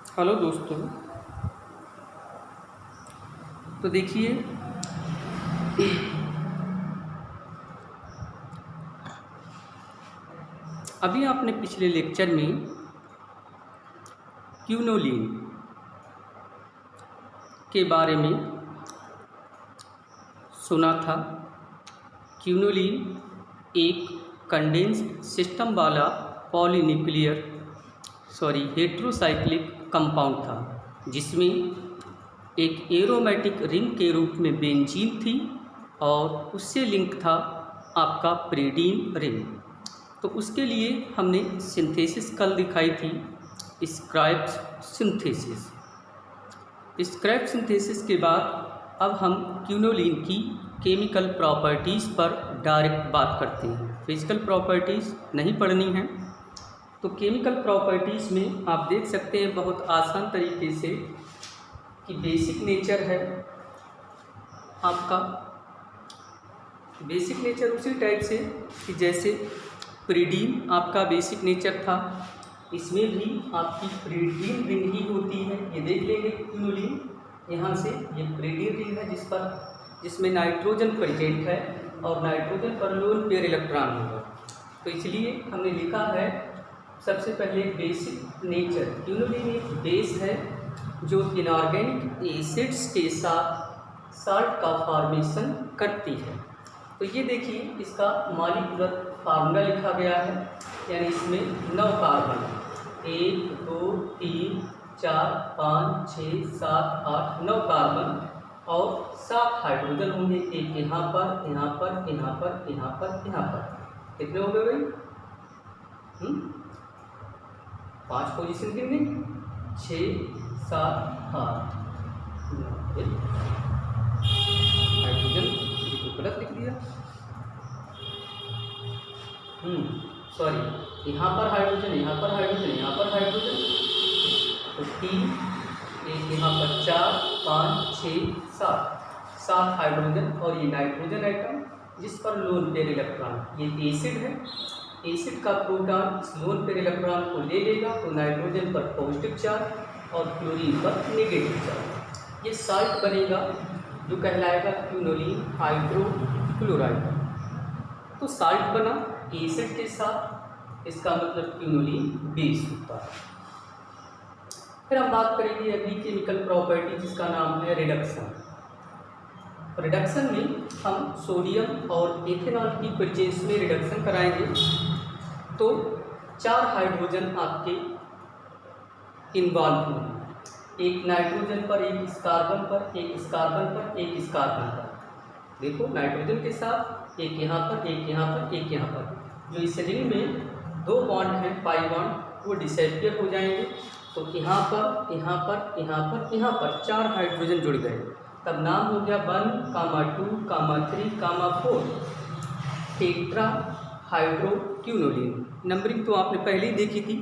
Hello दोस्तों। तो देखिए, अभी आपने पिछले लेक्चर में क्यूनोलीन के बारे में सुना था। क्यूनोलीन एक कंडेंस्ड सिस्टम वाला हेट्रोसाइक्लिक कंपाउंड था, जिसमें एक एरोमेटिक रिंग के रूप में बेंजीन थी और उससे लिंक था आपका प्रीडीन रिंग। तो उसके लिए हमने सिंथेसिस कल दिखाई थी, स्क्राइब्स सिंथेसिस। स्क्राइब सिंथेसिस के बाद अब हम क्यूनोलीन की केमिकल प्रॉपर्टीज़ पर डायरेक्ट बात करते हैं। फिजिकल प्रॉपर्टीज़ नहीं पढ़नी है। तो केमिकल प्रॉपर्टीज़ में आप देख सकते हैं बहुत आसान तरीके से कि बेसिक नेचर है आपका। बेसिक नेचर उसी टाइप से कि जैसे प्रीडीन आपका बेसिक नेचर था, इसमें भी आपकी प्रीडीन रिंग ही होती है। ये देख लेंगे क्यूनोलीन, यहाँ से ये प्रीडीन रिंग है जिसमें नाइट्रोजन प्रेजेंट है और नाइट्रोजन पर लोन पेयर इलेक्ट्रॉन होगा। तो इसलिए हमने लिखा है सबसे पहले बेसिक नेचर। क्यूनोलीन एक बेस है जो इनऑर्गेनिक एसिड्स के साथ साल्ट का फॉर्मेशन करती है। तो ये देखिए, इसका मॉलिक्यूलर फार्मूला लिखा गया है, यानी इसमें 9 कार्बन, 1 2 3 4 5 6 7 8 9 कार्बन और 7 हाइड्रोजन होंगे। एक यहाँ पर, यहाँ पर, यहाँ पर, यहाँ पर, यहाँ पर। कितने हो गए भाई? 5 पोजीशन कितनी? 6 7 8 हाइड्रोजन गलत लिख दिया। सॉरी, यहाँ पर हाइड्रोजन, यहाँ पर हाइड्रोजन, यहाँ पर हाइड्रोजन। तो 3, एक यहाँ पर 4 5 6 7 हाइड्रोजन और ये नाइट्रोजन एटम जिस पर लोन पेयर इलेक्ट्रॉन। ये एसिड है, एसिड का प्रोटॉन इस लोन पेयर इलेक्ट्रॉन को ले लेगा तो नाइट्रोजन पर पॉजिटिव चार्ज और क्लोरीन पर नेगेटिव चार्ज। ये साल्ट बनेगा जो कहलाएगा क्यूनोलीन हाइड्रोक्लोराइड। तो साल्ट बना एसिड के साथ, इसका मतलब क्यूनोलीन बेस होता है। फिर हम बात करेंगे अगली केमिकल प्रॉपर्टी जिसका नाम है रिडक्शन। रिडक्शन में हम सोडियम और इथेनॉल की प्रेजेंस में रिडक्शन कराएंगे तो 4 हाइड्रोजन आपके इन्वॉल्व होंगे। एक नाइट्रोजन पर, एक इस कार्बन पर, एक इस कार्बन पर, एक इस कार्बन पर। देखो, नाइट्रोजन के साथ एक यहाँ पर, एक यहाँ पर, एक यहाँ पर। जो इस रिंग में 2 बॉन्ड हैं, पाई बॉन्ड, वो डिसएपियर हो जाएंगे। तो यहाँ पर, यहाँ पर, यहाँ पर, यहाँ पर 4 हाइड्रोजन जुड़ गए। तब नाम हो गया 1, 2, 3, 4 टेट्रा हाइड्रो क्यूनोलीन। नंबरिंग तो आपने पहले ही देखी थी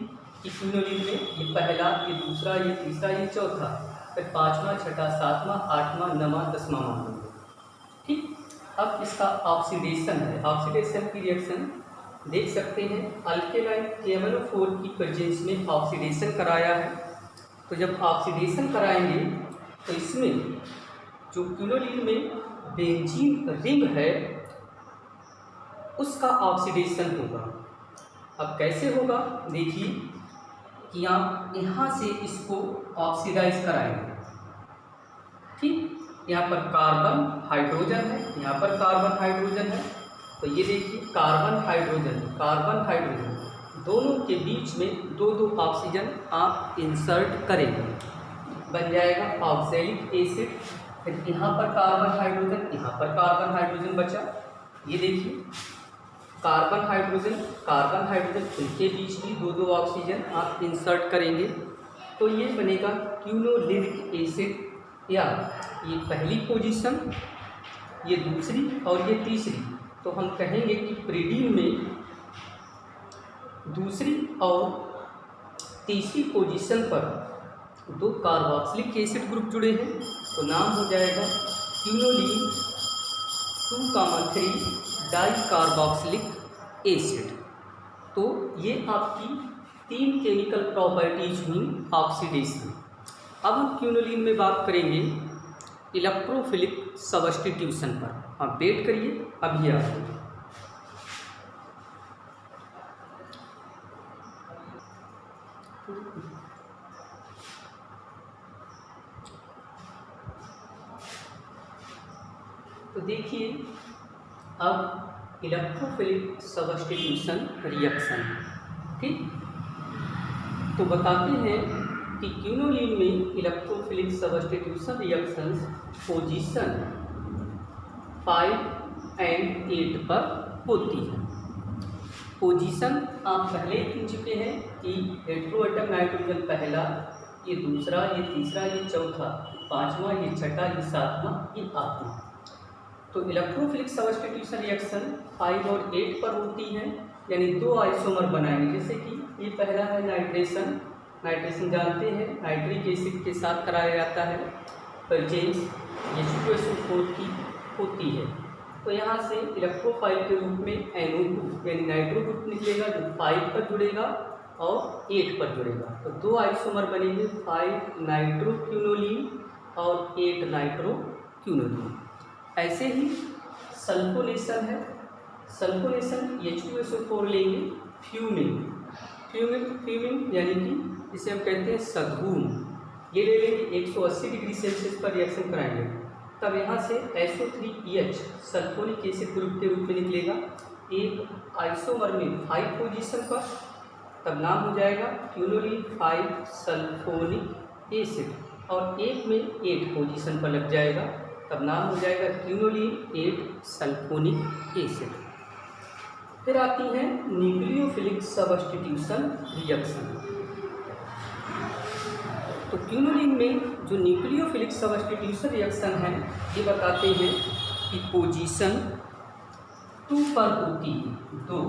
कि क्यूनोलीन में ये पहला, ये दूसरा, ये तीसरा, ये चौथा, फिर 5वां, 6वां, 7वां, 8वां, 9वां, 10वां मान लेंगे। ठीक। अब इसका ऑक्सीडेशन है। ऑक्सीडेशन की रिएक्शन देख सकते हैं। अल्केलाइन KMnO4 की प्रेजेंस में ऑक्सीडेशन कराया है। तो जब ऑक्सीडेशन कराएंगे तो इसमें जो क्यूनोलीन में बेंजीन रिंग है उसका ऑक्सीडेशन होगा। अब कैसे होगा देखिए कि आप यहाँ से इसको ऑक्सीडाइज कराएंगे। ठीक। यहाँ पर कार्बन हाइड्रोजन है, यहाँ पर कार्बन हाइड्रोजन है। तो ये देखिए, कार्बन हाइड्रोजन दोनों के बीच में 2 ऑक्सीजन आप इंसर्ट करेंगे, बन जाएगा ऑक्सैलिक एसिड। फिर यहाँ पर कार्बन हाइड्रोजन, यहाँ पर कार्बन हाइड्रोजन बचा। ये देखिए, कार्बन हाइड्रोजन इनके बीच में 2 ऑक्सीजन आप इंसर्ट करेंगे तो ये बनेगा क्यूनोलिनिक एसिड। या ये पहली पोजीशन, ये दूसरी और ये तीसरी। तो हम कहेंगे कि प्रीडीन में दूसरी और तीसरी पोजीशन पर 2 कार्बोक्सिलिक एसिड ग्रुप जुड़े हैं तो नाम हो जाएगा क्यूनोलीन 2,3 डाई कार्बोक्सिलिक एसिड। तो ये आपकी 3 केमिकल प्रॉपर्टीज हुई ऑक्सीडेशन। अब हम क्यूनोलीन में बात करेंगे इलेक्ट्रोफिलिक सब्स्टिट्यूशन पर। आप वेट करिए, अभी आते हैं। तो देखिए, अब इलेक्ट्रोफिलिक सब्स्टिट्यूशन रिएक्शन, ठीक। तो बताते हैं कि क्यूनोलीन में electrophilic substitution reactions position 5 and 8 पर होती है। पोजीशन आप पहले ही सुन चुके हैं कि हेटेरो एटम नाइट्रोजन पहला, ये दूसरा, ये तीसरा, ये चौथा, पांचवा, ये छठा, ये सातवां, ये आठवां। तो इलेक्ट्रोफिलिक सब्स्टिट्यूशन रिएक्शन 5 और 8 पर होती है, यानी 2 आइसोमर बनाएंगे। जैसे कि ये पहला है नाइट्रेशन। नाइट्रेशन जानते हैं नाइट्रिक एसिड के साथ कराया जाता है, परचेंज H2SO4 की होती है। तो यहाँ से इलेक्ट्रोफाइल के रूप में NO2 यानी नाइट्रो ग्रुप निकलेगा, जो 5 पर जुड़ेगा और 8 पर जुड़ेगा। तो 2 आइसोमर बनेंगे, 5 नाइट्रोक्यूनोलीन और 8 नाइट्रोक्यूनोलीन। ऐसे ही सल्फोनेशन है। सल्फोनेशन H2SO4 लेंगे, फ्यूमिंग यानी कि इसे हम कहते हैं सधूम, ये ले लेंगे, 180 डिग्री सेल्सियस पर रिएक्शन कराएंगे। तब यहाँ से SO3H सल्फोनिक एसिड ग्रुप के रूप में निकलेगा, एक आइसोमर में 5 पोजीशन पर, तब नाम हो जाएगा क्यूनोलीन 5 सल्फोनिक एसिड, और एक में 8 पोजीशन पर लग जाएगा, तब नाम हो जाएगा क्यूनोलीन 8 सल्फोनिक एसिड। फिर आती है न्यूक्लियोफिलिक सब्स्टिट्यूशन रिएक्शन। तो क्यूनोलीन में जो न्यूक्लियोफिलिक सब्स्टिट्यूशन रिएक्शन है, ये बताते हैं कि पोजीशन 2 पर होती है, 2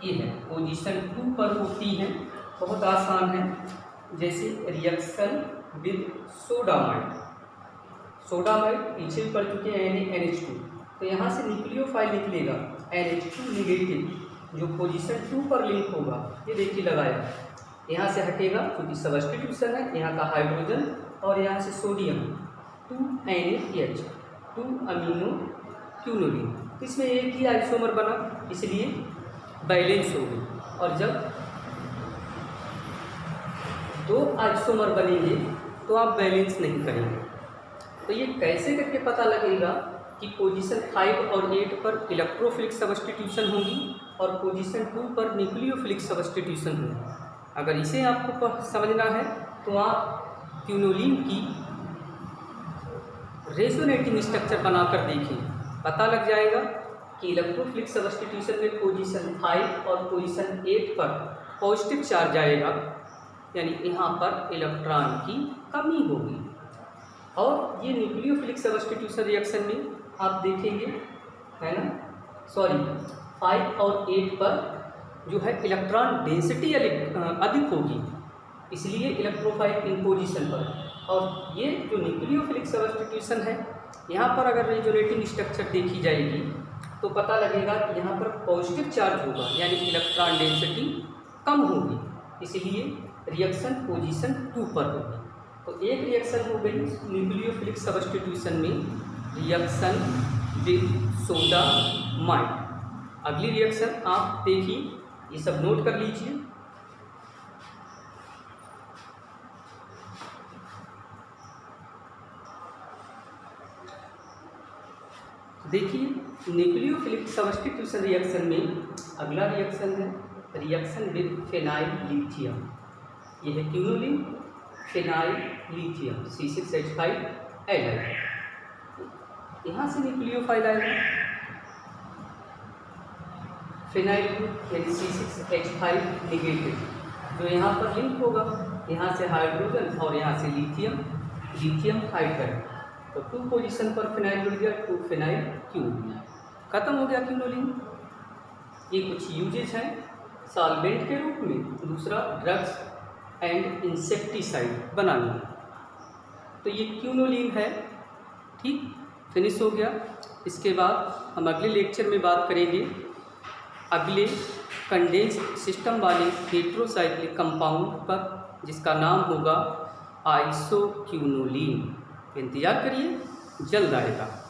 ये है, पोजीशन 2 पर होती है। बहुत आसान है, जैसे रिएक्शन विद सोडामाइड। सोडामाइड पीछे भी पढ़ चुके हैं, NH2। तो यहाँ से न्यूक्लियोफाइल निकलेगा NH2 निगेटिव, जो पोजीशन 2 पर लिंक होगा। ये देखिए लगाया, यहाँ से हटेगा क्योंकि सब्स्टिट्यूशन है, यहाँ का हाइड्रोजन और यहाँ से सोडियम 2NaH 2 अमीनो क्यूनोलीन। इसमें एक ही आइसोमर बना, इसलिए बैलेंस हो गई। और जब 2 आइसोमर बनेंगे तो आप बैलेंस नहीं करेंगे। तो ये कैसे करके पता लगेगा कि पोजीशन 5 और 8 पर इलेक्ट्रोफिलिक सब्स्टिट्यूशन होगी और पोजीशन 2 पर न्यूक्लियोफिलिक सब्स्टिट्यूशन होगी। अगर इसे आपको समझना है तो आप क्यूनोलीन की रेजोनेटिंग स्ट्रक्चर बनाकर देखिए, पता लग जाएगा कि इलेक्ट्रोफिलिक सब्स्टिट्यूशन में पोजीशन 5 और पोजीशन 8 पर पॉजिटिव चार्ज आएगा, यानी यहाँ पर इलेक्ट्रॉन की कमी होगी। और ये न्यूक्लियोफिलिक सब्स्टिट्यूशन रिएक्शन में आप देखेंगे, है ना, 5 और 8 पर जो है इलेक्ट्रॉन डेंसिटी अधिक होगी, इसलिए इलेक्ट्रोफाइल इन पोजीशन पर। और ये जो न्यूक्लियोफिलिक सब्स्टिट्यूशन है, यहाँ पर अगर रेजोनेटिंग स्ट्रक्चर देखी जाएगी तो पता लगेगा कि यहाँ पर पॉजिटिव चार्ज होगा, यानी इलेक्ट्रॉन डेंसिटी कम होगी, इसलिए रिएक्शन पोजीशन 2 पर होगी। तो एक रिएक्शन हो गई न्यूक्लियोफिलिक सब्स्टिट्यूशन में, रिएक्शन विद सोडामाइड। अगली रिएक्शन आप देखिए, ये सब नोट कर लीजिए। देखिए, न्यूक्लियोफिलिक सब्स्टिट्यूशन रिएक्शन में अगला रिएक्शन है रिएक्शन विद फेनाइल लिथियम। ये है क्यूनोलीन फेनाइल लिथियम C6H5Li। यहाँ से न्यूक्लियोफाइल आएगा, फेनाइल ग्रुप यानी C6H5 निगेटिव, जो यहाँ पर लिंक होगा, यहाँ से हाइड्रोजन और यहाँ से लिथियम हाइड्राइड। तो 2 पोजीशन पर फिनाइल जुड़ गया, 2 फिनाइल क्यूनोलीन, खत्म हो गया क्यूनोलीन। ये कुछ यूजेज हैं सॉल्वेंट के रूप में, दूसरा ड्रग्स एंड इंसेक्टिसाइड बनाने में। तो ये क्यूनोलीन है, ठीक, फिनिश हो गया। इसके बाद हम अगले लेक्चर में बात करेंगे अगले कंडेंस सिस्टम वाले हेट्रोसाइक्लिक कंपाउंड पर, जिसका नाम होगा आइसोक्यूनोलीन। इंतजार करिए, जल्द आएगा।